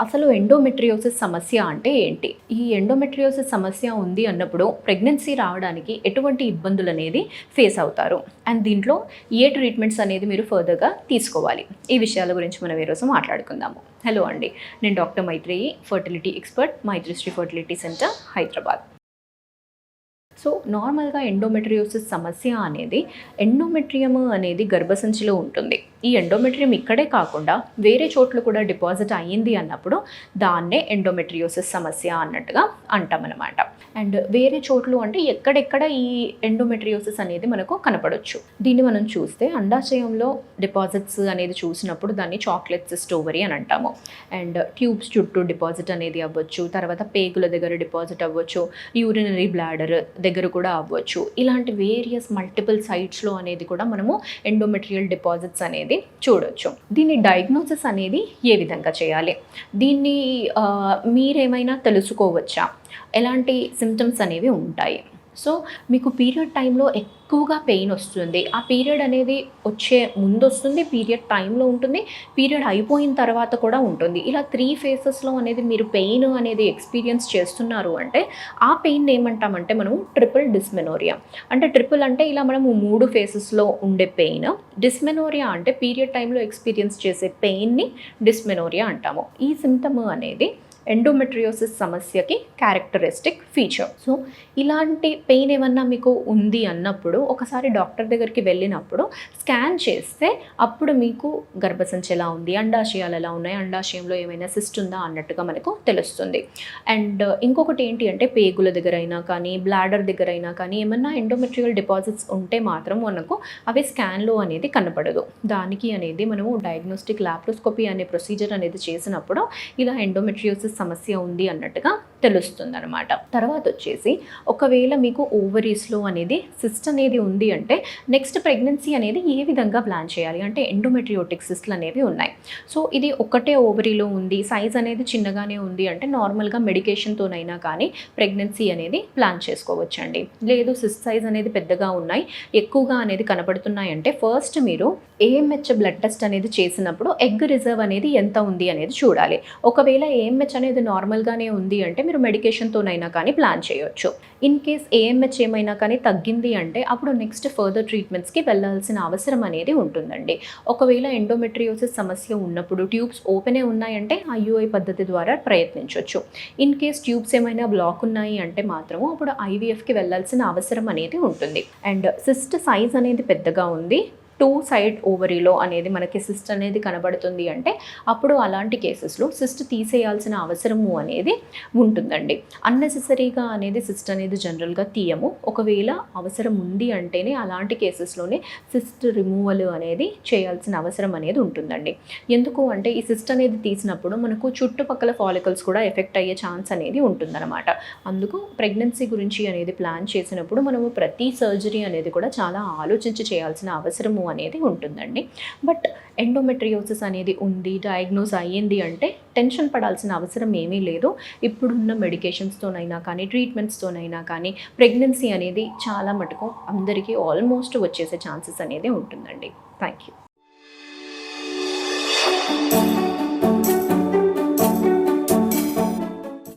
అసలు ఎండోమెట్రియోసిస్ సమస్య అంటే ఏంటి? ఈ ఎండోమెట్రియోసిస్ సమస్య ఉంది అన్నప్పుడు ప్రెగ్నెన్సీ రావడానికి ఎటువంటి ఇబ్బందులు అనేది ఫేస్ అవుతారు? అండ్ దీంట్లో ఏ ట్రీట్మెంట్స్ అనేది మీరు ఫర్దర్‌గా తీసుకోవాలి? ఈ విషయాల గురించి మనం ఈరోజు మాట్లాడుకుందాము. హలో అండి. నేను doctor Maitreyi, fertility expert, Maitrisri fertility centre, Hyderabad. So నార్మల్గా ఎండోమెట్రియోసిస్ సమస్య అనేది ఎండోమెట్రియం అనేది గర్భసంచిలో ఉంటుంది. ఈ ఎండోమెట్రియం ఇక్కడే కాకుండా వేరే చోట్ల కూడా డిపాజిట్ అయ్యింది అన్నప్పుడు దాన్నే ఎండోమెట్రియోసిస్ సమస్య అన్నట్టుగా అంటామన్నమాట. అండ్ వేరే చోట్లు అంటే ఎక్కడెక్కడ ఈ ఎండోమెట్రియోసిస్ అనేది మనకు కనపడవచ్చు. దీన్ని మనం చూస్తే అండాశయంలో డిపాజిట్స్ అనేది చూసినప్పుడు దాన్ని చాక్లెట్ సిస్ట్ ఓవరీ అని అంటాము. అండ్ ట్యూబ్స్ చుట్టూ డిపాజిట్ అనేది అవ్వచ్చు, తర్వాత పేగుల దగ్గర డిపాజిట్ అవ్వచ్చు, యూరినరీ బ్లాడర్ దగ్గర కూడా అవ్వచ్చు. ఇలాంటి వేరియస్ మల్టిపుల్ సైట్స్లో అనేది కూడా మనము ఎండోమెట్రియల్ డిపాజిట్స్ అనేది చూడొచ్చు. దీని డయాగ్నోసిస్ అనేది ఏ విధంగా చేయాలి? దీన్ని మీరేమైనా తెలుసుకోవచ్చా? ఎలాంటి సిమ్టమ్స్ అనేవి ఉంటాయి? సో మీకు పీరియడ్ టైంలో ఎక్కువగా పెయిన్ వస్తుంది. ఆ పీరియడ్ అనేది వచ్చే ముందు వస్తుంది, పీరియడ్ టైంలో ఉంటుంది, పీరియడ్ అయిపోయిన తర్వాత కూడా ఉంటుంది. ఇలా 3 ఫేసెస్లో అనేది మీరు పెయిన్ అనేది ఎక్స్పీరియన్స్ చేస్తున్నారు అంటే ఆ పెయిన్ ఏమంటామంటే మనం ట్రిపుల్ డిస్మెనోరియా. అంటే ట్రిపుల్ అంటే ఇలా మనము 3 ఫేసెస్లో ఉండే పెయిన్. డిస్మెనోరియా అంటే పీరియడ్ టైంలో ఎక్స్పీరియన్స్ చేసే పెయిన్ని డిస్మెనోరియా అంటాము. ఈ సిమ్టమ్ అనేది ఎండోమెట్రియోసిస్ సమస్యకి క్యారెక్టరిస్టిక్ ఫీచర్. సో ఇలాంటి పెయిన్ ఏమన్నా మీకు ఉంది అన్నప్పుడు ఒకసారి డాక్టర్ దగ్గరికి వెళ్ళినప్పుడు స్కాన్ చేస్తే అప్పుడు మీకు గర్భసంచి ఎలా ఉంది, అండాశయాలు ఎలా ఉన్నాయి, అండాశయంలో ఏమైనా సిస్ట్ ఉందా అన్నట్టుగా మనకు తెలుస్తుంది. అండ్ ఇంకొకటి ఏంటి అంటే పేగుల దగ్గర అయినా కానీ బ్లాడర్ దగ్గర అయినా కానీ ఏమన్నా ఎండోమెట్రియల్ డిపాజిట్స్ ఉంటే మాత్రం మనకు అవి స్కాన్లో అనేది కనపడదు. దానికి అనేది మనము డయాగ్నోస్టిక్ లాప్రోస్కోపీ అనే ప్రొసీజర్ అనేది చేసినప్పుడు ఇలా ఎండోమెట్రియోసిస్ సమస్య ఉంది అన్నట్టుగా తెలుస్తుంది అనమాట. తర్వాత వచ్చేసి ఒకవేళ మీకు ఓవరీస్లో అనేది సిస్ట్ అనేది ఉంది అంటే నెక్స్ట్ ప్రెగ్నెన్సీ అనేది ఏ విధంగా ప్లాన్ చేయాలి అంటే ఎండోమెట్రియోటిక్ సిస్ట్లు అనేవి ఉన్నాయి. సో ఇది ఒకటే ఓవరీలో ఉంది, సైజ్ అనేది చిన్నగానే ఉంది అంటే నార్మల్గా మెడికేషన్తోనైనా కానీ ప్రెగ్నెన్సీ అనేది ప్లాన్ చేసుకోవచ్చండి. లేదు సిస్ట్ సైజ్ అనేది పెద్దగా ఉన్నాయి, ఎక్కువగా అనేది కనపడుతున్నాయి అంటే ఫస్ట్ మీరు ఏఎంహెచ్ బ్లడ్ టెస్ట్ అనేది చేసినప్పుడు ఎగ్ రిజర్వ్ అనేది ఎంత ఉంది అనేది చూడాలి. ఒకవేళ ఏఎంహెచ్ అనేది నార్మల్గానే ఉంది అంటే మీరు మెడికేషన్తోనైనా కానీ ప్లాన్ చేయొచ్చు. ఇన్ కేస్ ఏఎంహెచ్ ఏమైనా కానీ తగ్గింది అంటే అప్పుడు నెక్స్ట్ ఫర్దర్ ట్రీట్మెంట్స్కి వెళ్ళాల్సిన అవసరం అనేది ఉంటుందండి. ఒకవేళ ఎండోమెట్రియోసిస్ సమస్య ఉన్నప్పుడు ట్యూబ్స్ ఓపెనే ఉన్నాయంటే ఐయుఐ పద్ధతి ద్వారా ప్రయత్నించవచ్చు. ఇన్ కేస్ ట్యూబ్స్ ఏమైనా బ్లాక్ ఉన్నాయి అంటే మాత్రము అప్పుడు ఐవీఎఫ్కి వెళ్ళాల్సిన అవసరం అనేది ఉంటుంది. అండ్ సిస్ట్ సైజ్ అనేది పెద్దగా ఉంది, 2 సైడ్ ఓవరీలో అనేది మనకి సిస్ట్ అనేది కనబడుతుంది అంటే అప్పుడు అలాంటి కేసెస్లో సిస్ట్ తీసేయాల్సిన అవసరము అనేది ఉంటుందండి. అన్నెసెసరీగా అనేది సిస్ట్ అనేది జనరల్గా తీయము. ఒకవేళ అవసరం ఉంది అంటేనే అలాంటి కేసెస్లోనే సిస్ట్ రిమూవల్ అనేది చేయాల్సిన అవసరం అనేది ఉంటుందండి. ఎందుకు అంటే ఈ సిస్ట్ అనేది తీసినప్పుడు మనకు చుట్టుపక్కల ఫాలికల్స్ కూడా ఎఫెక్ట్ అయ్యే ఛాన్స్ అనేది ఉంటుందన్నమాట. అందుకు ప్రెగ్నెన్సీ గురించి అనేది ప్లాన్ చేసినప్పుడు మనము ప్రతి సర్జరీ అనేది కూడా చాలా ఆలోచించి చేయాల్సిన అవసరము అనేది ఉంటుందండి. బట్ ఎండోమెట్రియోసిస్ అనేది ఉంది, డయాగ్నోస్ అయ్యింది అంటే టెన్షన్ పడాల్సిన అవసరం ఏమీ లేదు. ఇప్పుడున్న మెడికేషన్స్తోనైనా కానీ ట్రీట్మెంట్స్తోనైనా కానీ ప్రెగ్నెన్సీ అనేది చాలా మటుకు అందరికీ ఆల్మోస్ట్ వచ్చేసే ఛాన్సెస్ అనేది ఉంటుందండి. Thank you.